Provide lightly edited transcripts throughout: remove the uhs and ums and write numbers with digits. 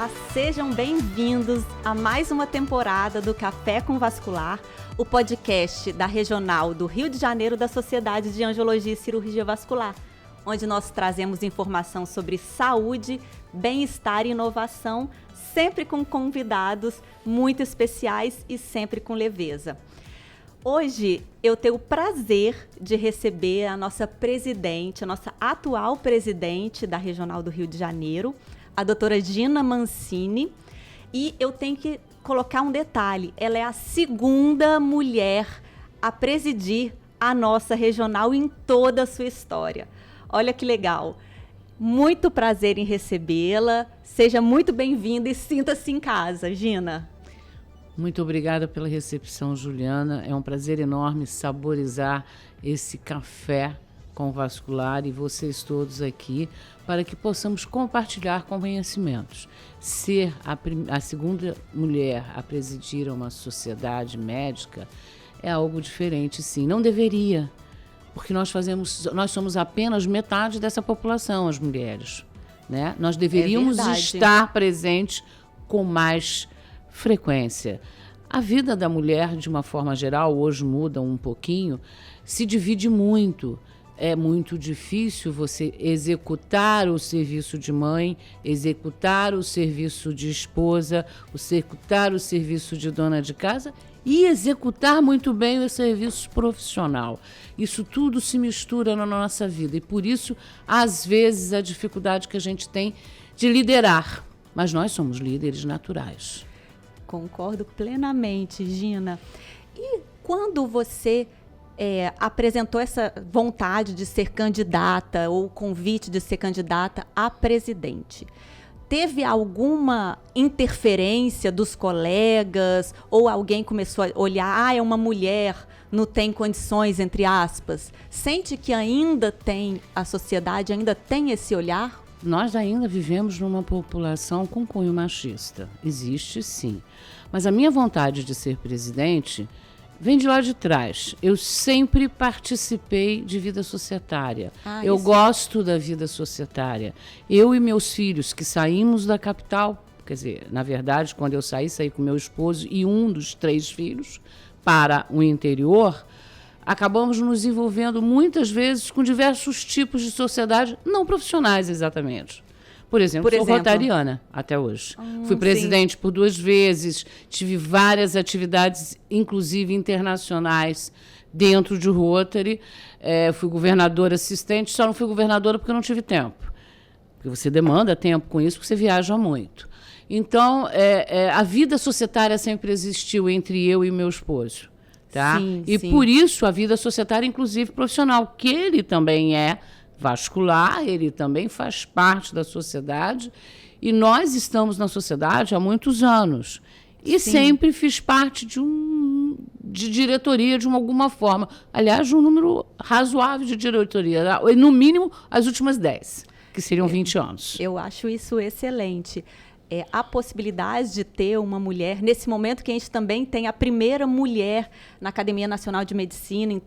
Olá, sejam bem-vindos a mais uma temporada do Café com Vascular, o podcast da Regional do Rio de Janeiro da Sociedade de Angiologia e Cirurgia Vascular, onde nós trazemos informação sobre saúde, bem-estar e inovação, sempre com convidados muito especiais e sempre com leveza. Hoje eu tenho o prazer de receber a nossa presidente, a nossa atual presidente da Regional do Rio de Janeiro, a doutora Gina Mancini, e eu tenho que colocar um detalhe, ela é a segunda mulher a presidir a nossa regional em toda a sua história. Olha que legal, muito prazer em recebê-la, seja muito bem-vinda e sinta-se em casa, Gina. Muito obrigada pela recepção, Juliana, é um prazer enorme saborizar esse café com vascular e vocês todos aqui, para que possamos compartilhar conhecimentos. Ser a segunda mulher a presidir uma sociedade médica é algo diferente, sim. Não deveria, porque nós somos apenas metade dessa população, as mulheres, né? Nós deveríamos estar presentes com mais frequência. A vida da mulher, de uma forma geral, hoje muda um pouquinho, se divide muito. É muito difícil você executar o serviço de mãe, executar o serviço de esposa, executar o serviço de dona de casa e executar muito bem o serviço profissional. Isso tudo se mistura na nossa vida e, por isso, às vezes, a dificuldade que a gente tem de liderar. Mas nós somos líderes naturais. Concordo plenamente, Gina. E quando você apresentou essa vontade de ser candidata ou o convite de ser candidata a presidente, teve alguma interferência dos colegas ou alguém começou a olhar, é uma mulher, não tem condições, entre aspas? Sente que ainda tem, a sociedade ainda tem esse olhar? Nós ainda vivemos numa população com cunho machista. Existe, sim. Mas a minha vontade de ser presidente vem de lá de trás. Eu sempre participei de vida societária. Eu gosto da vida societária. Eu e meus filhos, que saímos da capital, quer dizer, na verdade, quando eu saí com meu esposo e um dos 3 filhos para o interior, acabamos nos envolvendo muitas vezes com diversos tipos de sociedade, não profissionais exatamente. Por exemplo, sou rotariana até hoje. Fui presidente por 2 vezes, tive várias atividades, inclusive internacionais, dentro de Rotary. Fui governadora assistente, só não fui governadora porque eu não tive tempo. Porque você demanda tempo com isso, porque você viaja muito. Então, a vida societária sempre existiu entre eu e meu esposo. Tá? Sim. Por isso, a vida societária, inclusive profissional, que ele também é vascular, ele também faz parte da sociedade e nós estamos na sociedade há muitos anos e sempre fiz parte de diretoria de alguma forma, aliás, de um número razoável de diretoria, no mínimo as últimas 10, que seriam 20 anos. Eu acho isso excelente. A possibilidade de ter uma mulher, nesse momento que a gente também tem a primeira mulher na Academia Nacional de Medicina, em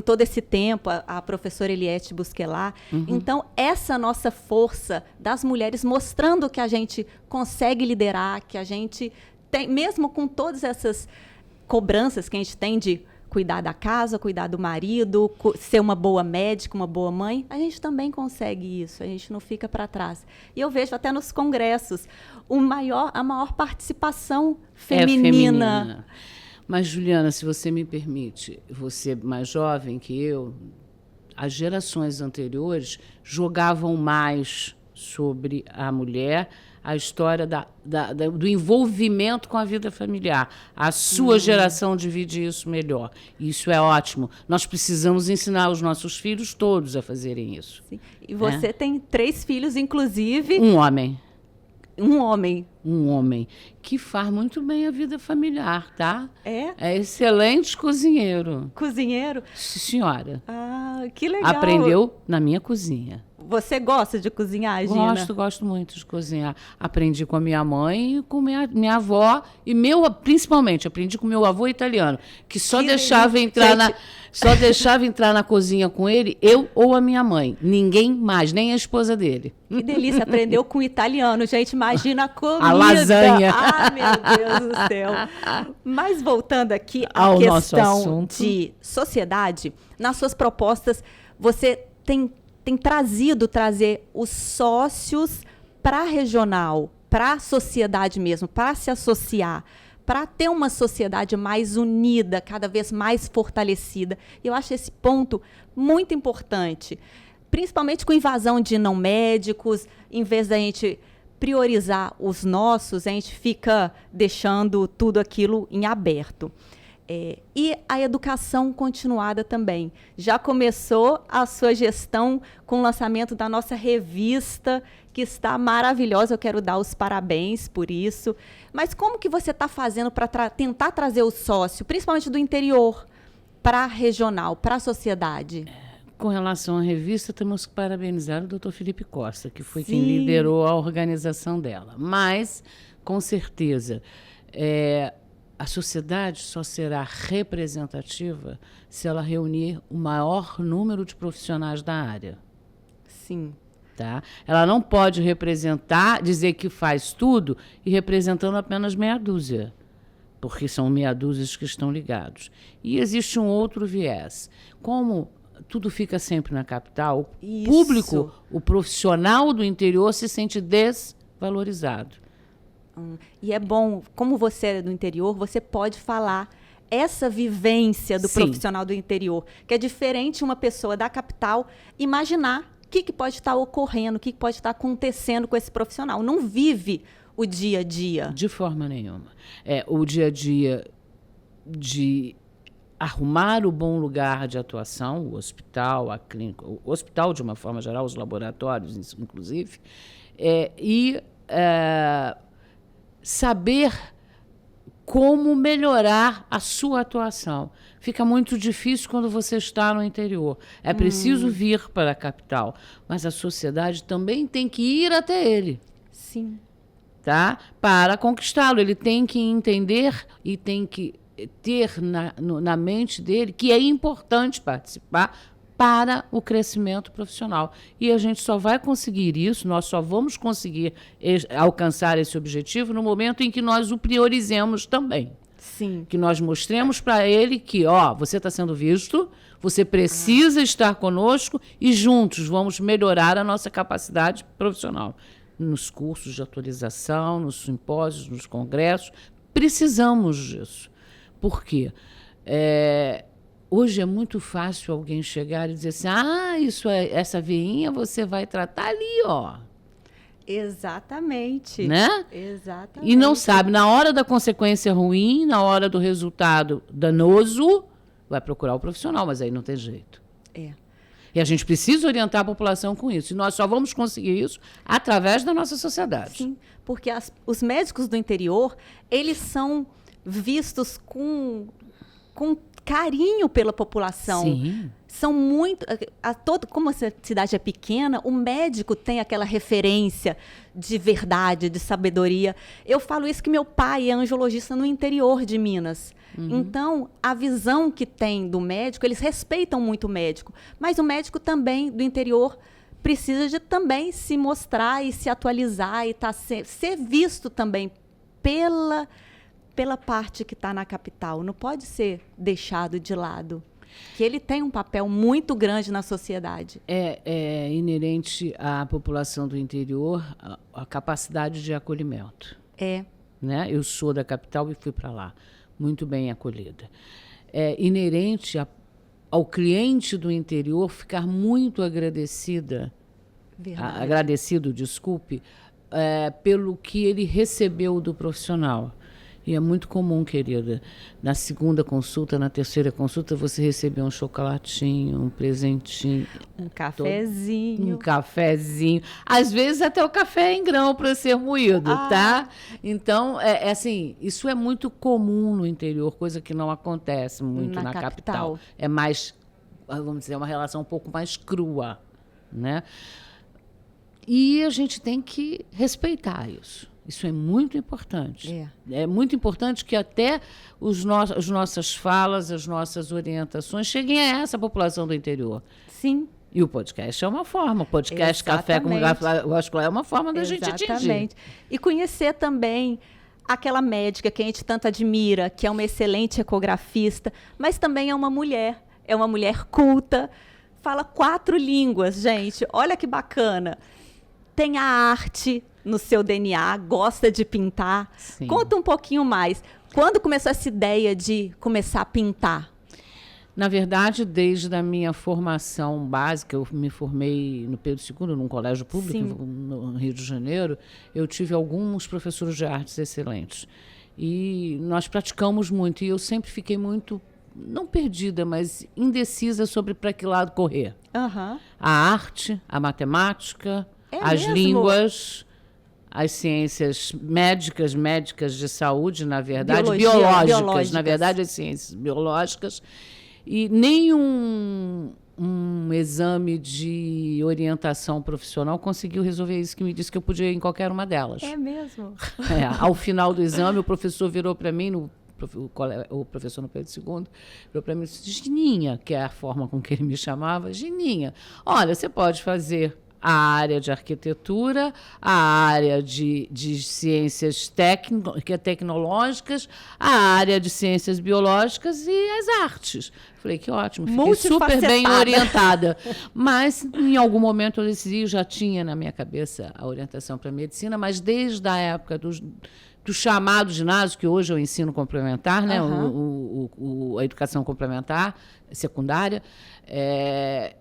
todo esse tempo, a professora Eliette Busquelar. Então, essa nossa força das mulheres mostrando que a gente consegue liderar, que a gente tem, mesmo com todas essas cobranças que a gente tem de cuidar da casa, cuidar do marido, ser uma boa médica, uma boa mãe, a gente também consegue isso, a gente não fica para trás. E eu vejo até nos congressos a maior participação feminina. Mas, Juliana, se você me permite, você mais jovem que eu, as gerações anteriores jogavam mais sobre a mulher a história do envolvimento com a vida familiar. A sua geração divide isso melhor. Isso é ótimo. Nós precisamos ensinar os nossos filhos todos a fazerem isso. Sim. E você tem 3 filhos, inclusive... Um homem. Um homem. Um homem que faz muito bem a vida familiar, tá? É excelente cozinheiro. Cozinheiro? Sim, senhora. Que legal. Aprendeu na minha cozinha. Você gosta de cozinhar, Gina? Gosto muito de cozinhar. Aprendi com a minha mãe e com minha avó. E principalmente, aprendi com meu avô italiano, que só deixava entrar na cozinha com ele, eu ou a minha mãe. Ninguém mais, nem a esposa dele. Que delícia, aprendeu com o italiano, gente. Imagina a comida. A lasanha. Ah, meu Deus do céu. Mas voltando aqui à Ao questão de sociedade, nas suas propostas, você tem trazer os sócios para a regional, para a sociedade mesmo, para se associar, para ter uma sociedade mais unida, cada vez mais fortalecida. Eu acho esse ponto muito importante, principalmente com invasão de não médicos. Em vez da gente priorizar os nossos, a gente fica deixando tudo aquilo em aberto. E a educação continuada também. Já começou a sua gestão com o lançamento da nossa revista, que está maravilhosa. Eu quero dar os parabéns por isso. Mas como que você está fazendo para tentar trazer o sócio, principalmente do interior, para a regional, para a sociedade? Com relação à revista, temos que parabenizar o Dr. Felipe Costa, que foi Sim. quem liderou a organização dela. Mas, com certeza, a sociedade só será representativa se ela reunir o maior número de profissionais da área. Sim. Tá? Ela não pode representar, dizer que faz tudo e representando apenas meia dúzia, porque são meia dúzias que estão ligados. E existe um outro viés. Como tudo fica sempre na capital, o público, o profissional do interior se sente desvalorizado. E é bom, como você é do interior, você pode falar essa vivência do profissional do interior, que é diferente uma pessoa da capital imaginar o que pode estar ocorrendo, o que pode estar acontecendo com esse profissional. Não vive o dia a dia. De forma nenhuma. O dia a dia de arrumar o bom lugar de atuação, o hospital, a clínica, o hospital de uma forma geral, os laboratórios, inclusive, e saber como melhorar a sua atuação. Fica muito difícil quando você está no interior. É preciso vir para a capital, mas a sociedade também tem que ir até ele. Sim. Tá? Para conquistá-lo. Ele tem que entender e tem que ter na mente dele que é importante participar para o crescimento profissional. E a gente só vai conseguir isso, nós só vamos conseguir alcançar esse objetivo no momento em que nós o priorizemos também. Sim. Que nós mostremos para ele que, você está sendo visto, você precisa estar conosco e juntos vamos melhorar a nossa capacidade profissional. Nos cursos de atualização, nos simpósios, nos congressos, precisamos disso. Por quê? Hoje é muito fácil alguém chegar e dizer assim, essa veinha você vai tratar ali, ó. Exatamente. Né? Exatamente. E não sabe, na hora da consequência ruim, na hora do resultado danoso, vai procurar o profissional, mas aí não tem jeito. E a gente precisa orientar a população com isso. E nós só vamos conseguir isso através da nossa sociedade. Sim, porque os médicos do interior, eles são vistos com carinho pela população. Sim. São muito... como a cidade é pequena, o médico tem aquela referência de verdade, de sabedoria. Eu falo isso que meu pai é angiologista no interior de Minas. Então, a visão que tem do médico, eles respeitam muito o médico. Mas o médico também, do interior, precisa de também se mostrar e se atualizar e ser visto também pela parte que está na capital. Não pode ser deixado de lado. Que ele tem um papel muito grande na sociedade. É inerente à população do interior a capacidade de acolhimento. Né? Eu sou da capital e fui para lá, muito bem acolhida. É inerente ao cliente do interior ficar muito agradecido, pelo que ele recebeu do profissional. E é muito comum, querida, na segunda consulta, na terceira consulta, você receber um chocolatinho, um presentinho. Um cafezinho. Um cafezinho. Às vezes até o café em grão para ser moído, tá? Então, assim, isso é muito comum no interior, coisa que não acontece muito na capital. É mais, vamos dizer, uma relação um pouco mais crua, né? E a gente tem que respeitar isso. Isso é muito importante. É muito importante que até as nossas falas, as nossas orientações cheguem a essa população do interior. Sim. E o podcast é uma forma. O podcast Café com Vascular é uma forma da gente atingir. Exatamente. E conhecer também aquela médica que a gente tanto admira, que é uma excelente ecografista, mas também é uma mulher culta, fala 4 línguas, gente. Olha que bacana. Tem a arte no seu DNA, gosta de pintar. Sim. Conta um pouquinho mais. Quando começou essa ideia de começar a pintar? Na verdade, desde a minha formação básica, eu me formei no Pedro II, num colégio público, no Rio de Janeiro, eu tive alguns professores de artes excelentes. E nós praticamos muito, e eu sempre fiquei muito, não perdida, mas indecisa sobre para que lado correr. Uhum. A arte, a matemática, as línguas, as ciências médicas de saúde, na verdade, biológicas, na verdade, as ciências biológicas. E nenhum exame de orientação profissional conseguiu resolver isso, que me disse que eu podia ir em qualquer uma delas. É mesmo? Ao final do exame, o professor virou para mim, o professor no Pedro II, virou para mim e disse: Gininha, que é a forma com que ele me chamava, Gininha, olha, você pode fazer a área de arquitetura, a área de ciências tecnológicas, a área de ciências biológicas e as artes. Falei, que ótimo, fiquei super bem orientada. Mas, em algum momento, eu decidi, eu já tinha na minha cabeça a orientação para a medicina, mas desde a época do chamado ginásio, que hoje é o ensino complementar, né? A educação complementar, secundária,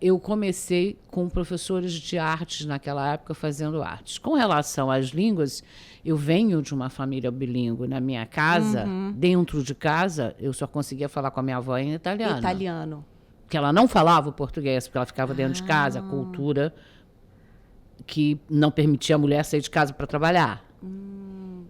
eu comecei com professores de artes naquela época, fazendo artes. Com relação às línguas, eu venho de uma família bilíngue. Na minha casa, dentro de casa, eu só conseguia falar com a minha avó em italiano. Italiano. Porque ela não falava o português, porque ela ficava dentro de casa, a cultura que não permitia a mulher sair de casa para trabalhar.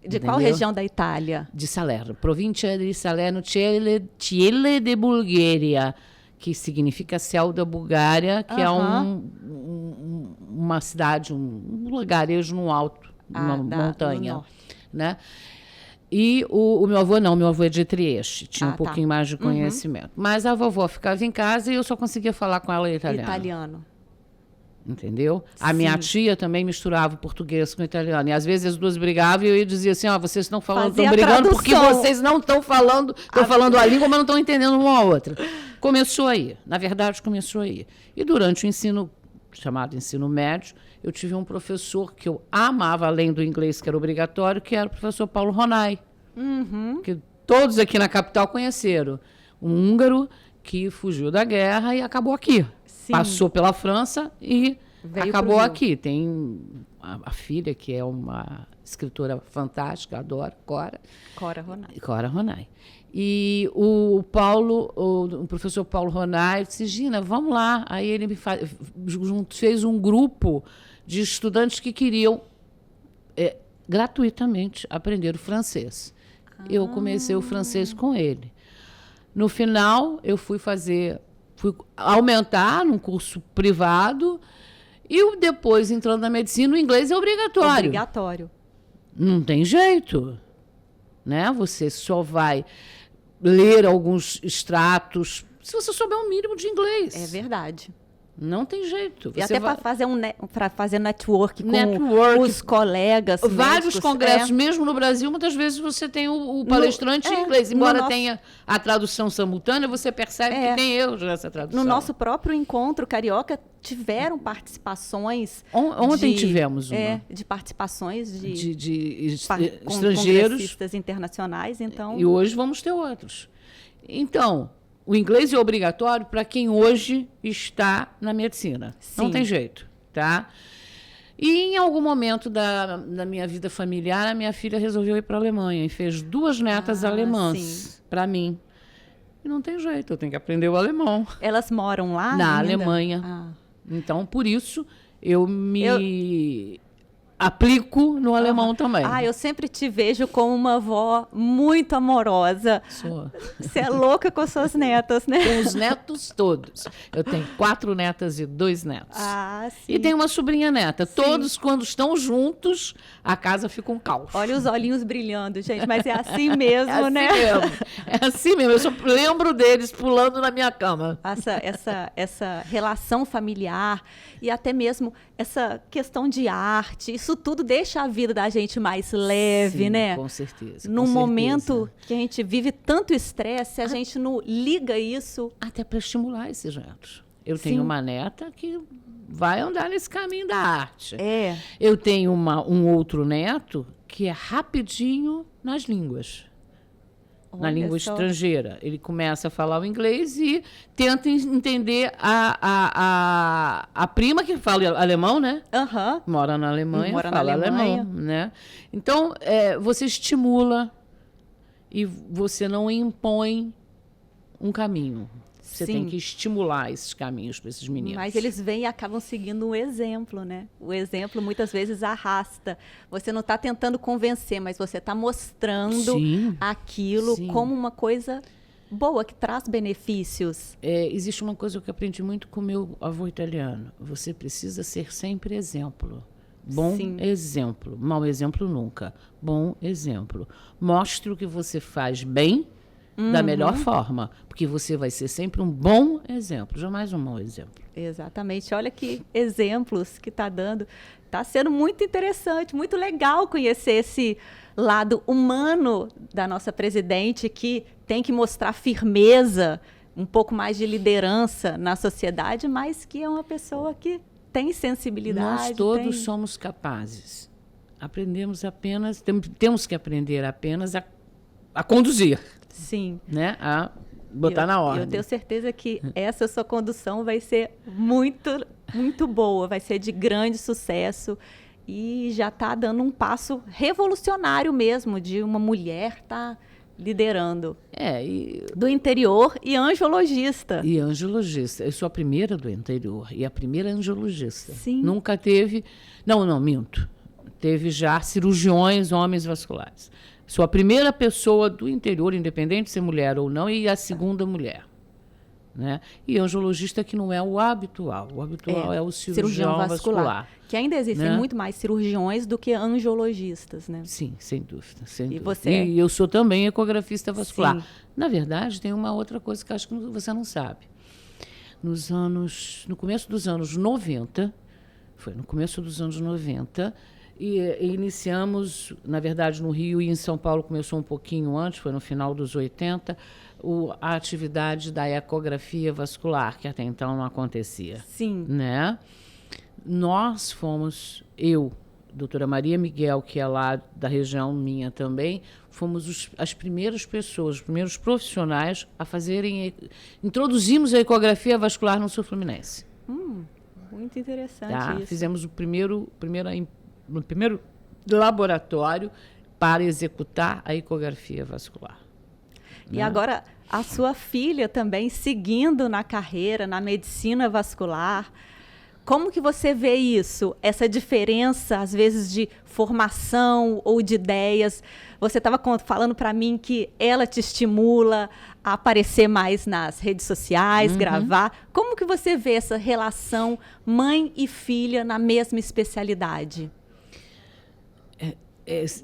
De qual região da Itália? De Salerno. Província de Salerno, Ciele de Bulgaria, que significa céu da Bulgária, que é uma cidade, um lugarejo no alto, uma montanha. Né? E o meu avô não, meu avô é de Trieste, tinha um pouquinho mais de conhecimento. Mas a vovó ficava em casa e eu só conseguia falar com ela em italiano. Entendeu? A minha tia também misturava o português com o italiano. E às vezes as duas brigavam e eu dizia assim, vocês estão falando, estão brigando porque vocês não estão falando, falando a língua, mas não estão entendendo uma ou outra. Começou aí. Na verdade, começou aí. E durante o ensino, chamado ensino médio, eu tive um professor que eu amava, além do inglês, que era obrigatório, que era o professor Paulo Ronay. Que todos aqui na capital conheceram. Um húngaro que fugiu da guerra e acabou aqui. Sim. Passou pela França e acabou aqui. Tem a filha, que é uma escritora fantástica, adoro, Cora Ronay. E o professor Paulo Ronay disse, Gina, vamos lá. Aí ele fez um grupo de estudantes que queriam gratuitamente aprender o francês. Eu comecei o francês com ele. No final, eu fui aumentar num curso privado e depois, entrando na medicina, o inglês é obrigatório. Obrigatório. Não tem jeito. Né? Você só vai ler alguns extratos se você souber um mínimo de inglês. É verdade. Não tem jeito. E até para fazer network com os colegas. Vários médicos, congressos, mesmo no Brasil, muitas vezes você tem o palestrante em inglês. Embora tenha a tradução simultânea, você percebe que tem erros nessa tradução. No nosso próprio encontro carioca, tiveram participações. Ontem tivemos uma. De participações de estrangeiros. Congressistas internacionais. Então... E hoje vamos ter outros. Então... O inglês é obrigatório para quem hoje está na medicina. Sim. Não tem jeito, tá? E em algum momento da minha vida familiar, a minha filha resolveu ir para a Alemanha e fez 2 netas alemãs para mim. E não tem jeito, eu tenho que aprender o alemão. Elas moram lá? Na Alemanha. Então, por isso, eu me aplico no alemão também. Eu sempre te vejo como uma avó muito amorosa. Sou. Você é louca com suas netas, né? Com os netos todos. Eu tenho 4 netas e 2 netos. Sim. E tenho uma sobrinha neta. Sim. Todos, quando estão juntos, a casa fica um caos. Olha os olhinhos brilhando, gente, mas é assim mesmo, né? É assim mesmo. Eu só lembro deles pulando na minha cama. Essa relação familiar e até mesmo essa questão de arte, isso tudo deixa a vida da gente mais leve, Sim, né? Com certeza. Num momento que a gente vive tanto estresse, a gente não liga isso. Até para estimular esses netos. Eu tenho uma neta que vai andar nesse caminho da arte. Eu tenho um outro neto que é rapidinho nas línguas. Na língua estrangeira. Ele começa a falar o inglês e tenta entender a prima que fala alemão, né? Mora na Alemanha, fala alemão, né? Então, você estimula e você não impõe um caminho. Você tem que estimular esses caminhos para esses meninos. Mas eles vêm e acabam seguindo um exemplo, né? O exemplo muitas vezes arrasta. Você não está tentando convencer, mas você está mostrando aquilo como uma coisa boa, que traz benefícios. Existe uma coisa que eu aprendi muito com meu avô italiano. Você precisa ser sempre exemplo. Bom exemplo. Mau exemplo nunca. Bom exemplo. Mostre o que você faz bem da melhor forma, porque você vai ser sempre um bom exemplo, jamais um mau exemplo. Exatamente. Olha que exemplos que está dando. Está sendo muito interessante, muito legal conhecer esse lado humano da nossa presidente, que tem que mostrar firmeza, um pouco mais de liderança na sociedade, mas que é uma pessoa que tem sensibilidade. Nós todos somos capazes. Aprendemos apenas, temos que aprender apenas a conduzir. Sim. Né? A botar na ordem. Eu tenho certeza que essa sua condução vai ser muito, muito boa, vai ser de grande sucesso e já está dando um passo revolucionário mesmo, de uma mulher estar liderando. Do interior e angiologista. Eu sou a primeira do interior e a primeira angiologista. Sim. Nunca teve... Não, minto. Teve já cirurgiões, homens vasculares. Sou a primeira pessoa do interior, independente de ser mulher ou não, e a segunda mulher. Né? E angiologista que não é o habitual. O habitual é o cirurgião vascular. Que ainda existem muito mais cirurgiões do que angiologistas, né? Sim, sem dúvida. Você? E eu sou também ecografista vascular. Na verdade, tem uma outra coisa que acho que você não sabe. No começo dos anos 90, e iniciamos, na verdade, no Rio e em São Paulo começou um pouquinho antes, foi no final dos 80, a atividade da ecografia vascular, que até então não acontecia. Sim. Né? Nós fomos, doutora Maria Miguel, que é lá da região minha também, fomos as primeiras pessoas, os primeiros profissionais a introduzimos a ecografia vascular no Sul Fluminense. Muito interessante isso. Fizemos no primeiro laboratório para executar a ecografia vascular. E agora, a sua filha também seguindo na carreira, na medicina vascular. Como que você vê isso? Essa diferença, às vezes, de formação ou de ideias? Você estava falando para mim que ela te estimula a aparecer mais nas redes sociais, gravar. Como que você vê essa relação mãe e filha na mesma especialidade?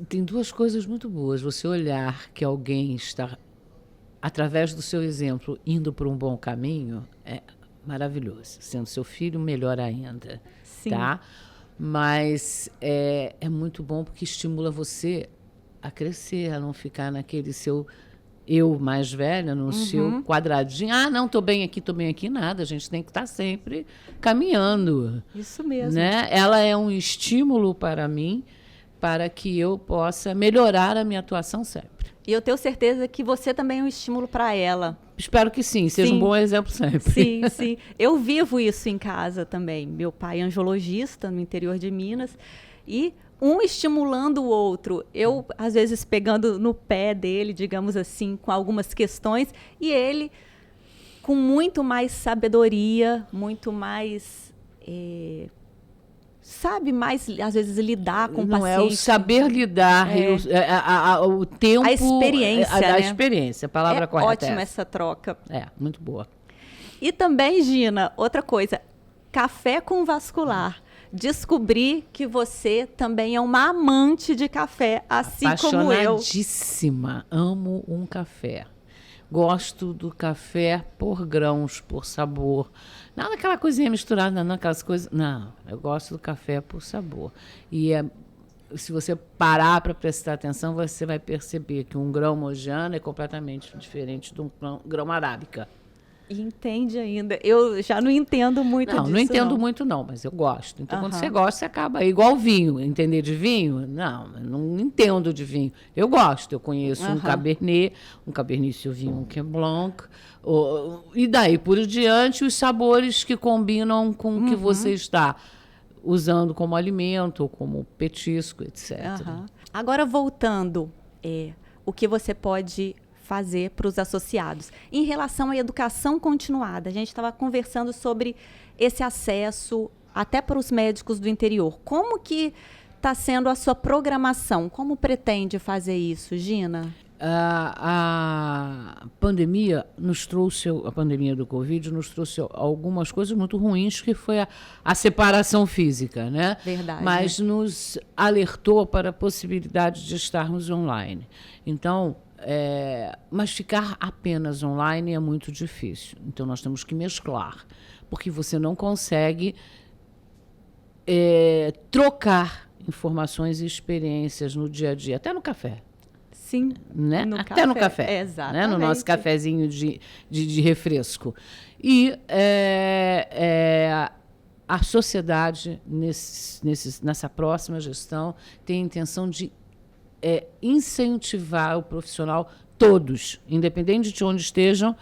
Tem duas coisas muito boas. Você olhar que alguém está, através do seu exemplo, indo por um bom caminho, é maravilhoso. Sendo seu filho, melhor ainda. Sim. Tá? Mas é muito bom porque estimula você a crescer, a não ficar naquele seu eu mais velha, no seu quadradinho. Não, estou bem aqui, nada. A gente tem que estar sempre caminhando. Isso mesmo. Né? Ela é um estímulo para mim, para que eu possa melhorar a minha atuação sempre. E eu tenho certeza que você também é um estímulo para ela. Espero que sim, seja um bom exemplo sempre. Sim. Eu vivo isso em casa também. Meu pai é angiologista no interior de Minas e um estimulando o outro. Eu, às vezes, pegando no pé dele, digamos assim, com algumas questões, e ele com muito mais sabedoria, muito mais sabe mais, às vezes, lidar com o Não paciente. é o saber lidar, o tempo... A experiência, A né? experiência, a palavra correta. Ótima essa troca. Muito boa. E também, Gina, outra coisa, café com vascular. Descobri que você também é uma amante de café, assim como eu. Apaixonadíssima. Amo um café. Gosto do café por grãos, por sabor. Não aquela coisinha misturada, não aquelas coisas. Não, eu gosto do café por sabor. E se você parar para prestar atenção, você vai perceber que um grão mojano é completamente diferente de um grão arábica. Entende ainda. Eu já não entendo muito disso. Não entendo muito, não, mas eu gosto. Então, quando você gosta, você acaba. É igual vinho. Entender de vinho? Não, eu não entendo de vinho. Eu gosto. Eu conheço um Cabernet Sauvignon, um Cabernet Blanc. E daí, por diante, os sabores que combinam com o que você está usando como alimento, como petisco, etc. Agora, voltando, o que você pode fazer para os associados. Em relação à educação continuada, a gente estava conversando sobre esse acesso até para os médicos do interior. Como que está sendo a sua programação? Como pretende fazer isso, Gina? A pandemia a pandemia do Covid nos trouxe algumas coisas muito ruins, que foi a separação física, né? Verdade. Mas nos alertou para a possibilidade de estarmos online. Então, mas ficar apenas online é muito difícil. Então, nós temos que mesclar, porque você não consegue trocar informações e experiências no dia a dia, até no café. Sim, né? Até no café. Exatamente. Né? No nosso cafezinho de refresco. E a sociedade, nessa próxima gestão, tem a intenção de incentivar o profissional, todos, independente de onde estejam,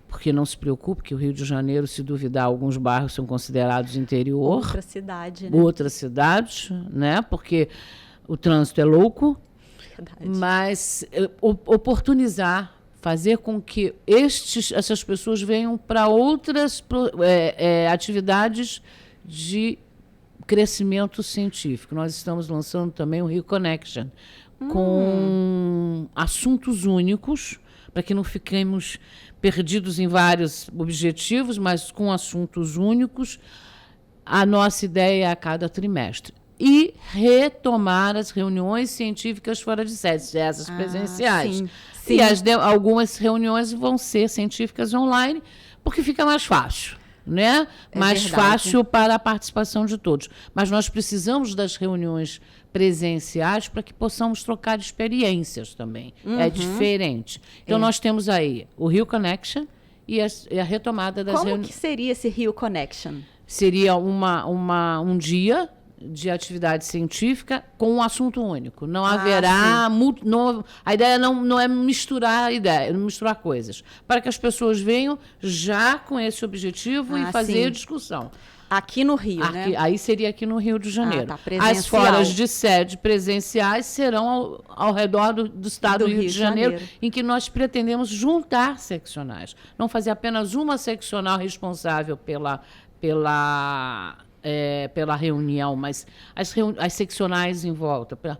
porque não se preocupe que o Rio de Janeiro, se duvidar, alguns bairros são considerados interior. Outra cidade, né? Outras cidades, né? Porque o trânsito é louco. Verdade. Mas oportunizar, fazer com que essas pessoas venham para outras atividades de crescimento científico. Nós estamos lançando também o Rio Connection, com assuntos únicos, para que não fiquemos perdidos em vários objetivos, mas com assuntos únicos. A nossa ideia é a cada trimestre. E retomar as reuniões científicas fora de sede, essas presenciais. Sim. E algumas reuniões vão ser científicas online, porque fica mais fácil, né? Mais fácil para a participação de todos. Mas nós precisamos das reuniões presenciais para que possamos trocar experiências também. É diferente. Então, nós temos aí o Rio Connection e a retomada das reuniões. Como que seria esse Rio Connection? Seria um dia de atividade científica com um assunto único. Não haverá... a ideia não é misturar misturar coisas. Para que as pessoas venham já com esse objetivo e fazer discussão. Aqui no Rio, né? Aí seria aqui no Rio de Janeiro. Presencial. As foras de sede presenciais serão ao redor do estado do Rio de Janeiro, em que nós pretendemos juntar seccionais. Não fazer apenas uma seccional responsável pela reunião, mas as seccionais em volta, para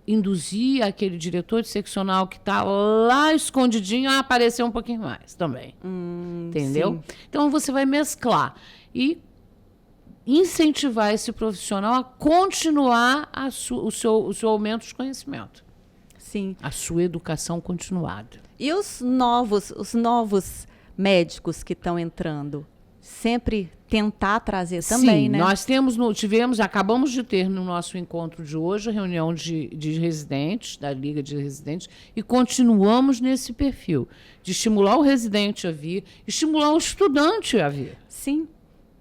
induzir aquele diretor de seccional que está lá escondidinho a aparecer um pouquinho mais também. Entendeu? Sim. Então, você vai mesclar e incentivar esse profissional a continuar o seu aumento de conhecimento. Sim. A sua educação continuada. E os novos médicos que estão entrando? Sempre tentar trazer também, Sim, né? Nós acabamos de ter no nosso encontro de hoje a reunião de residentes, da Liga de Residentes, e continuamos nesse perfil, de estimular o residente a vir, estimular o estudante a vir. Sim.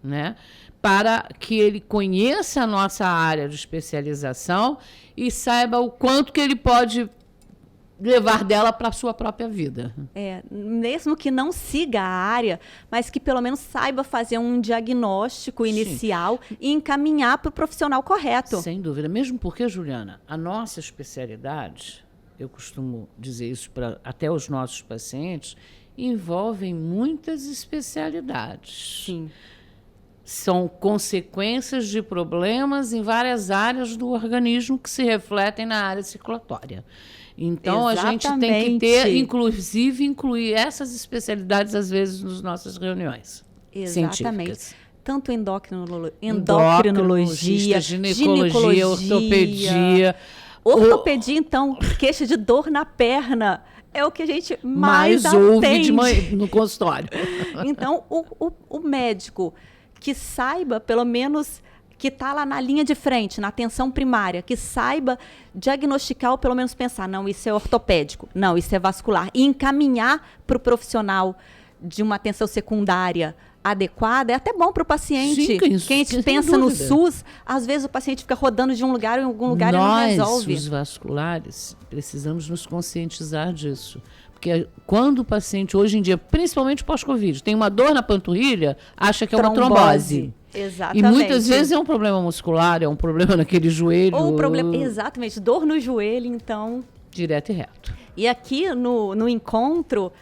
Né? Para que ele conheça a nossa área de especialização e saiba o quanto que ele pode levar dela para a sua própria vida. Mesmo que não siga a área, mas que pelo menos saiba fazer um diagnóstico inicial e encaminhar para o profissional correto. Sem dúvida. Mesmo porque, Juliana, a nossa especialidade, eu costumo dizer isso para até os nossos pacientes, envolvem muitas especialidades. Sim. São consequências de problemas em várias áreas do organismo que se refletem na área circulatória. Então, Exatamente. A gente tem que ter, inclusive, incluir essas especialidades, às vezes, nas nossas reuniões científicas. Tanto endocrinologia, ginecologia, ortopedia. Ortopedia, então, queixa de dor na perna. É o que a gente mais ouve no consultório. Então, o médico que saiba, pelo menos, que está lá na linha de frente, na atenção primária, que saiba diagnosticar ou pelo menos pensar, não, isso é ortopédico, não, isso é vascular, e encaminhar para o profissional de uma atenção secundária adequada, é até bom para o paciente. Sim, que a gente pensa no SUS, às vezes o paciente fica rodando de um lugar em algum lugar e não resolve. Nós, os vasculares, precisamos nos conscientizar disso. Porque quando o paciente, hoje em dia, principalmente pós-Covid, tem uma dor na panturrilha, acha que é uma trombose. Exatamente. E muitas vezes é um problema muscular, é um problema naquele joelho. Ou problema, exatamente, dor no joelho, então. Direto e reto. E aqui no encontro,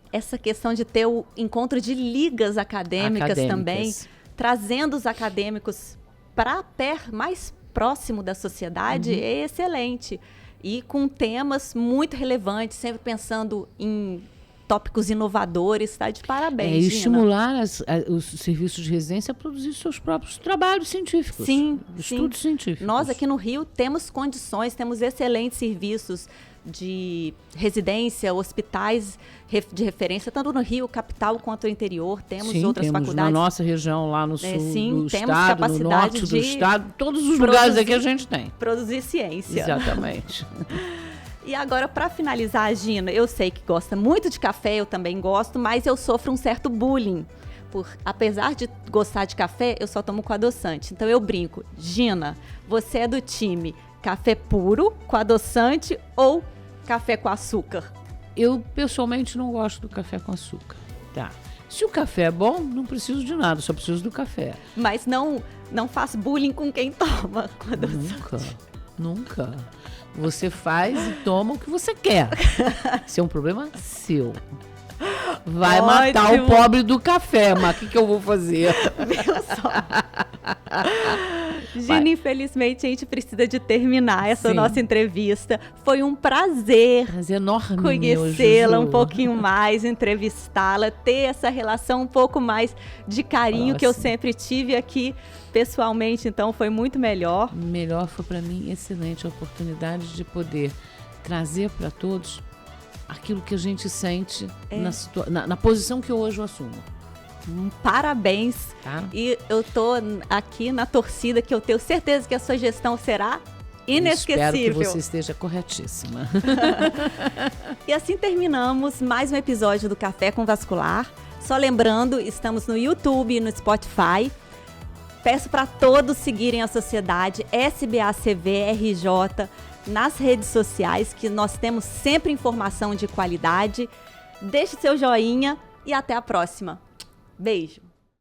essa questão de ter o encontro de ligas acadêmicas também, trazendo os acadêmicos para mais próximo da sociedade, é excelente. E com temas muito relevantes, sempre pensando em tópicos inovadores, está de parabéns, Gina. Estimular os serviços de residência a produzir seus próprios trabalhos científicos. Sim, estudos científicos. Nós aqui no Rio temos condições, temos excelentes serviços de residência, hospitais de referência, tanto no Rio, capital, quanto no interior. Temos outras faculdades. Na nossa região, lá no sul do temos estado, capacidade no norte do estado, todos os lugares aqui a gente tem. Produzir ciência. Exatamente. E agora, para finalizar, Gina, eu sei que gosta muito de café, eu também gosto, mas eu sofro um certo bullying. Apesar de gostar de café, eu só tomo com adoçante. Então eu brinco. Gina, você é do time café puro, com adoçante ou café com açúcar? Eu, pessoalmente, não gosto do café com açúcar. Tá. Se o café é bom, não preciso de nada, só preciso do café. Mas não faz bullying com quem toma com adoçante. Nunca. Você faz e toma o que você quer. Isso é um problema seu. Vai matar o pobre do café, mas o que eu vou fazer? Viu só? Gina, infelizmente a gente precisa de terminar essa nossa entrevista. Foi um prazer enorme conhecê-la um pouquinho mais, entrevistá-la, ter essa relação um pouco mais de carinho que eu sempre tive aqui pessoalmente. Então foi muito melhor. Melhor foi para mim excelente a oportunidade de trazer para todos aquilo que a gente sente na posição que eu hoje assumo. Parabéns. Tá? E eu tô aqui na torcida que eu tenho certeza que a sua gestão será inesquecível. Eu espero que você esteja corretíssima. E assim terminamos mais um episódio do Café com Vascular. Só lembrando, estamos no YouTube e no Spotify. Peço para todos seguirem a sociedade SBACV-RJ nas redes sociais, que nós temos sempre informação de qualidade. Deixe seu joinha e até a próxima. Beijo!